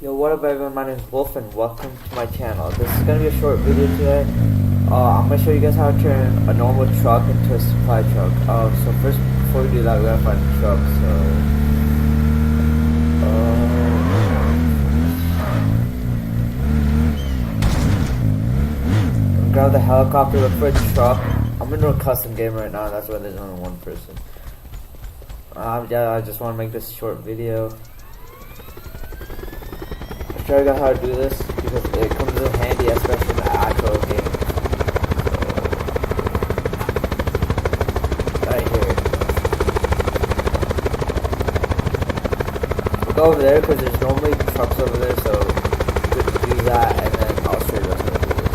Yo, what up everyone, my name is Wolf and welcome to my channel. This is going to be a short video today. I'm going to show you guys how to turn a normal truck into a supply truck. So first, before we do that, we got to find the truck. Grab the helicopter, look for a truck. I'm into a custom game right now, that's why there's only one person. Yeah, I just want to make this a short video. I'll show you guys how to do this because it comes in handy, especially in the actual game. Right here. We'll go over there because there's normally trucks over there, so we could do that and then I'll show you guys how to do this.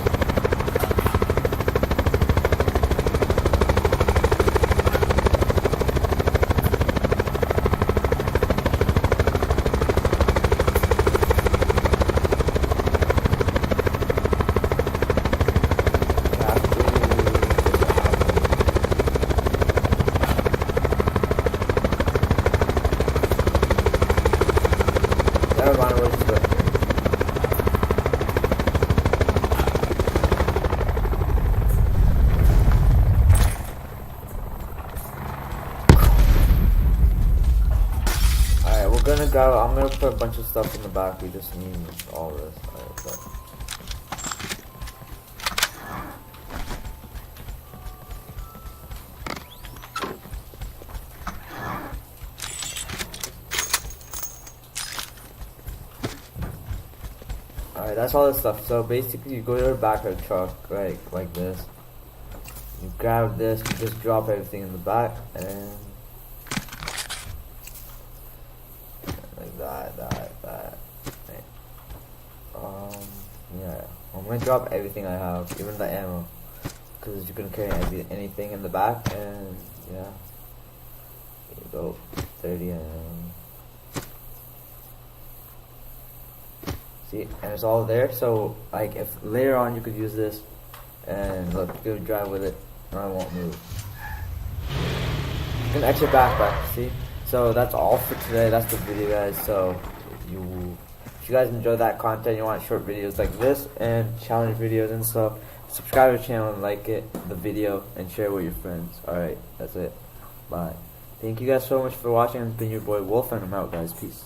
I'm gonna put a bunch of stuff in the back. We just need all this. Alright, that's all this stuff. So basically you go to the back of the truck, right, like this. You grab this, you just drop everything in the back and that. Yeah, I'm gonna drop everything I have, even the ammo, because you can carry anything in the back, and yeah, here you go, 30 and see, and it's all there. So like, if later on you could use this, and look, you can drive with it, and I won't move. You can exit backpack, see. So that's all for today. That's the video, guys. So if you guys enjoy that content, you want short videos like this and challenge videos and stuff, subscribe to the channel and like the video and share with your friends. Alright, that's it. Bye. Thank you guys so much for watching. It's been your boy Wolf and I'm out, guys. Peace.